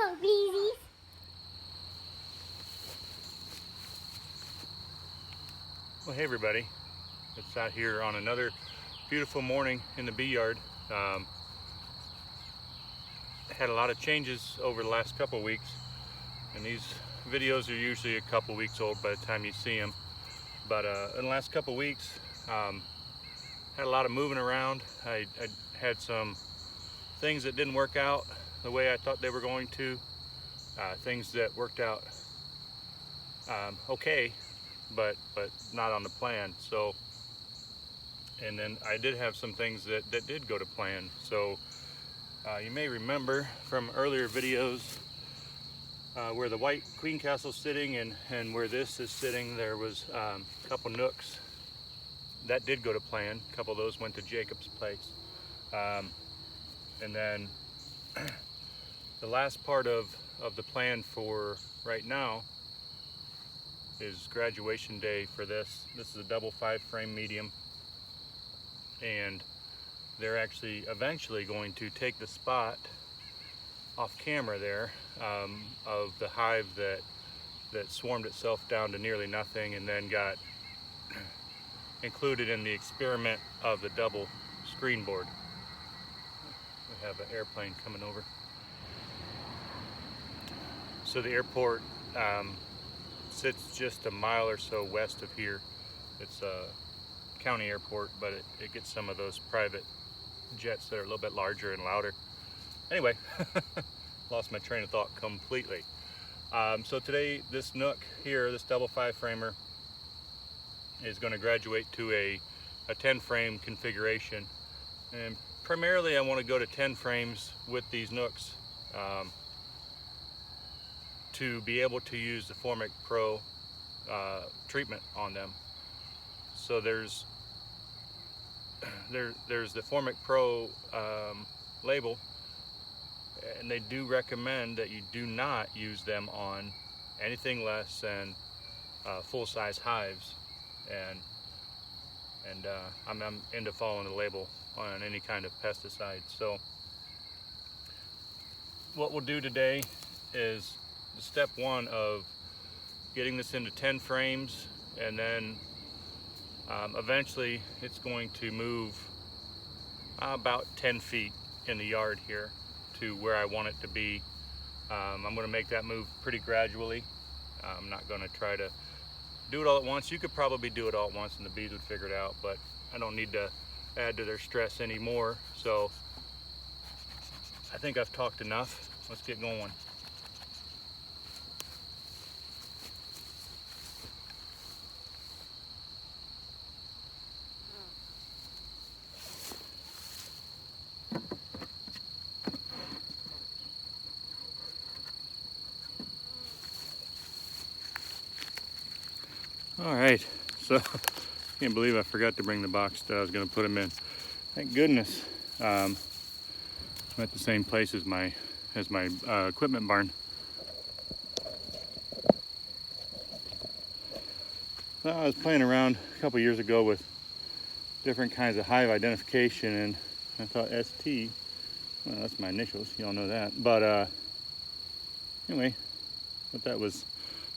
on, beesies. Well, hey everybody, it's out here on another beautiful morning in the bee yard. Had a lot of changes over the last couple of weeks, and these videos are usually a couple weeks old by the time you see them. But in the last couple of weeks, had a lot of moving around. I had some things that didn't work out the way I thought they were going to. Things that worked out okay, but not on the plan. So, and then I did have some things that did go to plan. So you may remember from earlier videos where the white queen castle is sitting and where this is sitting, there was a couple nooks that did go to plan. A couple of those went to Jacob's place. And then the last part of the plan for right now is graduation day for this. This is a double 5-frame medium, and they're actually eventually going to take the spot off camera there of the hive that swarmed itself down to nearly nothing and then got included in the experiment of the double screen board. We have an airplane coming over. So the airport sits just a mile or so west of here. It's a county airport, but it gets some of those private jets that are a little bit larger and louder. Anyway, lost my train of thought completely. So today, this nook here, this double 5-framer, is going to graduate to a 10-frame configuration. And primarily I want to go to 10 frames with these nooks to be able to use the Formic Pro treatment on them. So there's the Formic Pro label, and they do recommend that you do not use them on anything less than full-size hives, and I'm into following the label on any kind of pesticide. So what we'll do today is the step one of getting this into 10 frames, and then eventually it's going to move about 10 feet in the yard here to where I want it to be. I'm going to make that move pretty gradually. I'm not going to try to do it all at once. You could probably do it all at once and the bees would figure it out, but I don't need to add to their stress anymore. So I think I've talked enough. Let's get going. All right, so can't believe I forgot to bring the box that I was going to put them in. Thank goodness. I'm at the same place as my equipment barn. Well, I was playing around a couple years ago with different kinds of hive identification, and I thought ST, well, that's my initials, you all know that. But anyway, I thought that was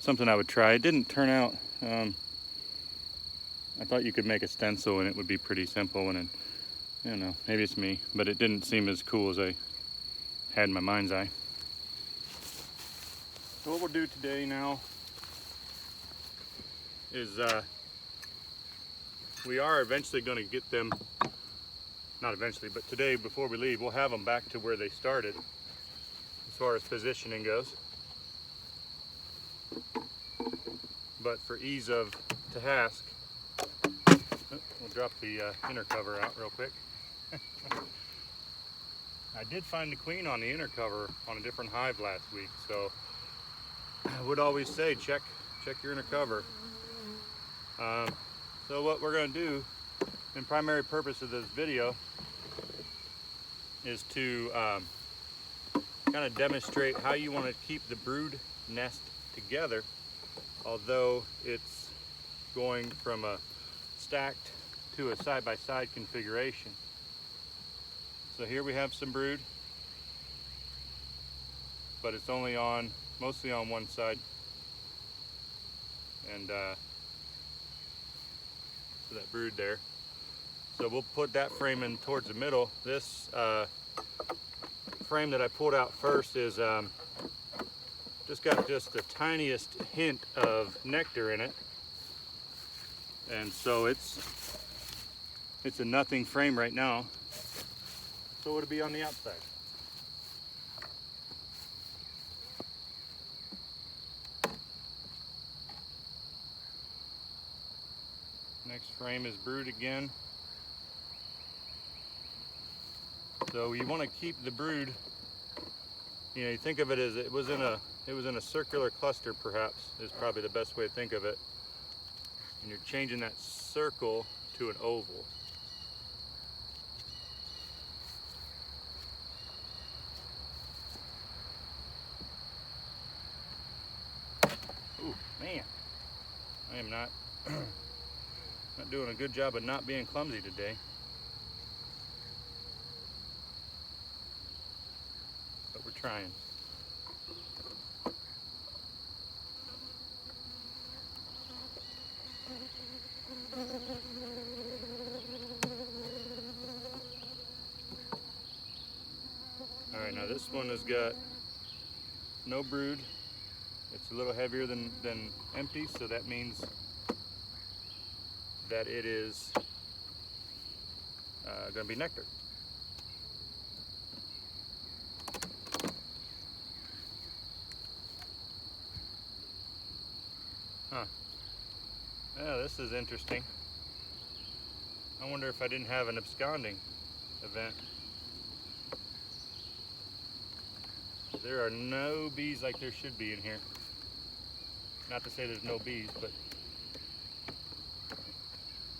something I would try. It didn't turn out. I thought you could make a stencil and it would be pretty simple, and I don't know, maybe it's me, but it didn't seem as cool as I had in my mind's eye. So what we'll do today now is we are eventually going to get them, not eventually, but today before we leave, we'll have them back to where they started as far as positioning goes. But for ease of task, we'll drop the inner cover out real quick. I did find the queen on the inner cover on a different hive last week, so I would always say check your inner cover. So what we're going to do, and primary purpose of this video, is to kind of demonstrate how you want to keep the brood nest together, although it's going from a stacked to a side-by-side configuration. So here we have some brood. but it's only on, mostly on one side. And so that brood there. So we'll put that frame in towards the middle. This frame that I pulled out first is just got just the tiniest hint of nectar in it. And so it's a nothing frame right now. So it'll be on the outside. Next frame is brood again. So you want to keep the brood, you know, you think of it as it was in a circular cluster, perhaps, is probably the best way to think of it. And you're changing that circle to an oval. Ooh, man, I am not doing a good job of not being clumsy today. But we're trying. All right, now this one has got no brood. It's a little heavier than empty, so that means that it is going to be nectar. Huh. Yeah, this is interesting. I wonder if I didn't have an absconding event. There are no bees like there should be in here. Not to say there's no bees, but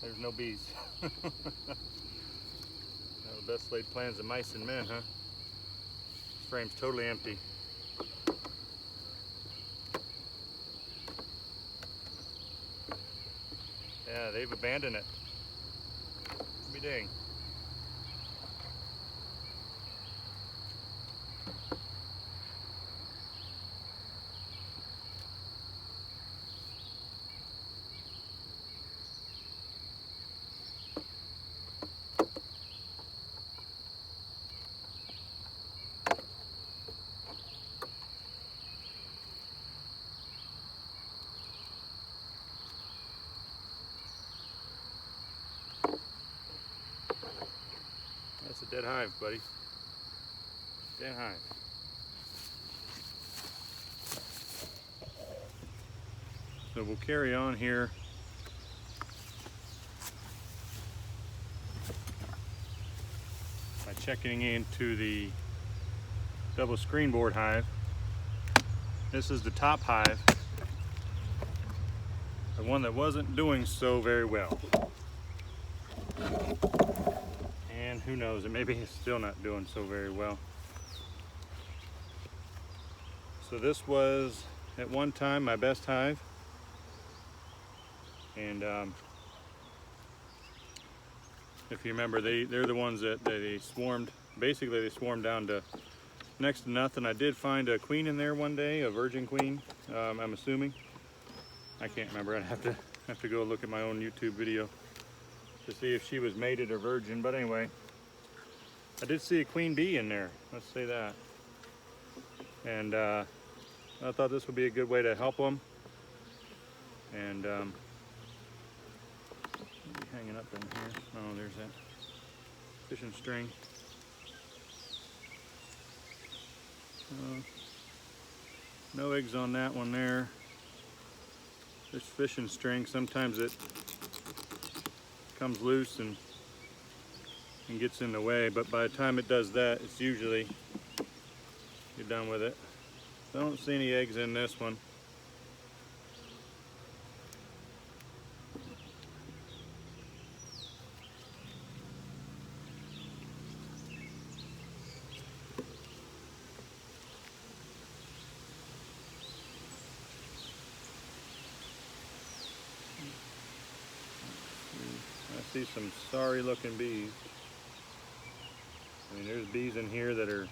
there's no bees. Now, the best laid plans of mice and men, huh? This frame's totally empty. Yeah, they've abandoned it. Be dang. That's a dead hive, buddy. Dead hive. So we'll carry on here. By checking into the double screen board hive. This is the top hive. The one that wasn't doing so very well. And who knows, it maybe it's still not doing so very well. So this was at one time my best hive. And if you remember, they're the ones that they swarmed. Basically, they swarmed down to next to nothing. I did find a queen in there one day, a virgin queen. I'm assuming. I can't remember. I'd have to go look at my own YouTube video to see if she was mated or virgin. But anyway, I did see a queen bee in there. Let's say that. And I thought this would be a good way to help them. And hanging up in here. Oh, there's that fishing string. No eggs on that one there. This fishing string, sometimes it comes loose and gets in the way, but by the time it does that, it's usually you're done with it. I don't see any eggs in this one. I see some sorry looking bees. I mean, there's bees in here that are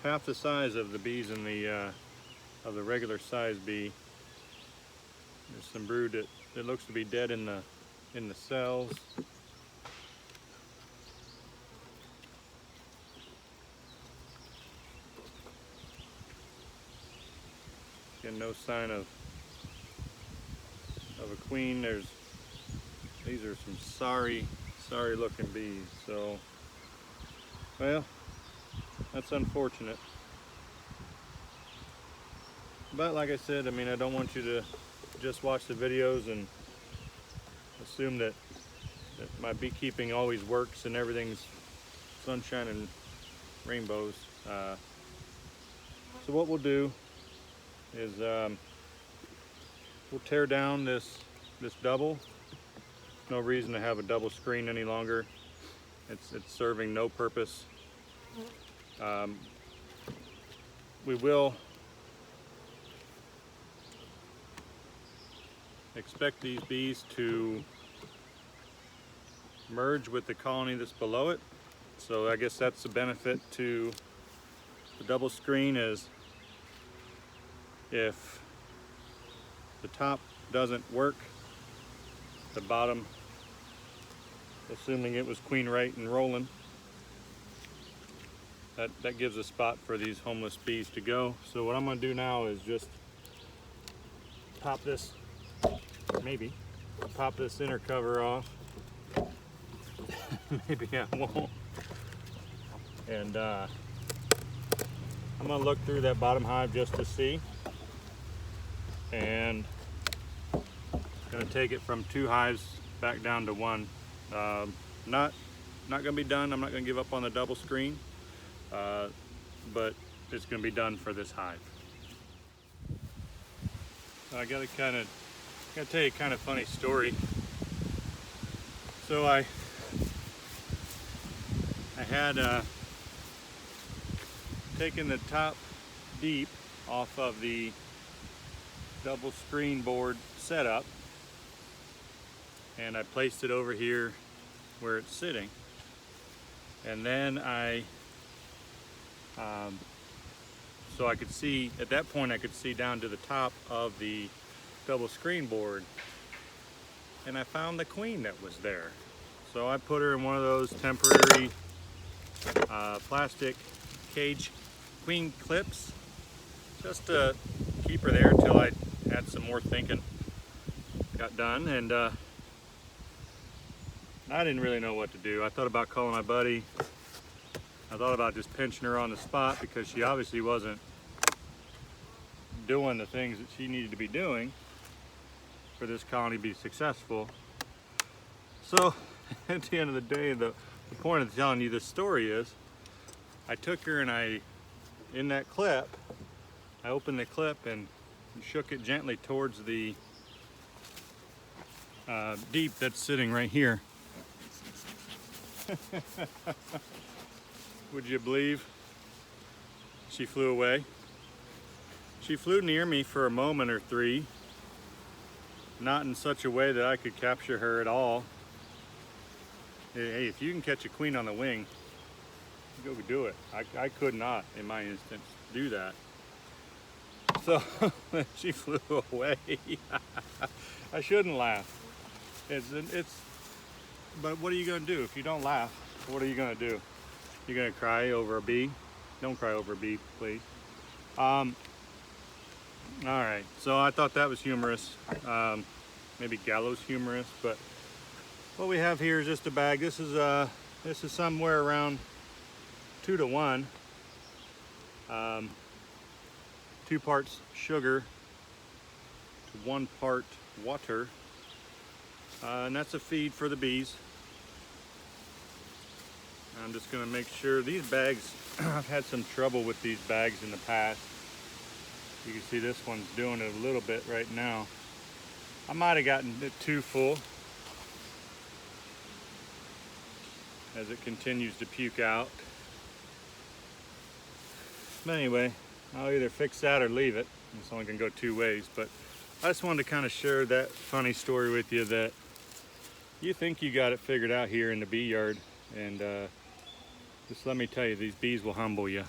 half the size of the bees in the regular size bee. There's some brood that looks to be dead in the cells. Again, no sign of a queen. These are some sorry looking bees. So, well, that's unfortunate. But like I said, I mean, I don't want you to just watch the videos and assume that my beekeeping always works and everything's sunshine and rainbows. So what we'll do is we'll tear down this double. No reason to have a double screen any longer. It's serving no purpose. We will expect these bees to merge with the colony that's below it. So I guess that's the benefit to the double screen, is if the top doesn't work, the bottom, assuming it was queen right and rolling, that gives a spot for these homeless bees to go. So what I'm going to do now is just pop this, maybe pop this inner cover off. Maybe I won't. And I'm going to look through that bottom hive just to see. And going to take it from 2 hives back down to 1. Not going to be done. I'm not going to give up on the double screen, but it's going to be done for this hive. I got to tell you a kind of funny story. So I had taken the top deep off of the double screen board setup, and I placed it over here where it's sitting, and then so I could see, at that point I could see down to the top of the double screen board, and I found the queen that was there. So I put her in one of those temporary plastic cage queen clips just to keep her there until I had some more thinking got done. And I didn't really know what to do. I thought about calling my buddy. I thought about just pinching her on the spot, because she obviously wasn't doing the things that she needed to be doing for this colony to be successful. So at the end of the day, the point of telling you this story is, I took her and in that clip, I opened the clip and shook it gently towards the deep that's sitting right here. Would you believe she flew away? She flew near me for a moment or 3, not in such a way that I could capture her at all. Hey, if you can catch a queen on the wing, go do it. I could not, in my instance, do that. So she flew away. I shouldn't laugh. But what are you going to do if you don't laugh? What are you going to do? You're going to cry over a bee? Don't cry over a bee, please. All right. So I thought that was humorous. Maybe gallows humorous, but what we have here is just a bag. This is somewhere around 2 to 1. 2 parts sugar to 1 part water, and that's a feed for the bees. I'm just going to make sure these bags, I've had some trouble with these bags in the past. You can see this one's doing it a little bit right now. I might have gotten it too full as it continues to puke out. But anyway, I'll either fix that or leave it. This only can go 2 ways, but I just wanted to kind of share that funny story with you, that you think you got it figured out here in the bee yard, and just let me tell you, these bees will humble you.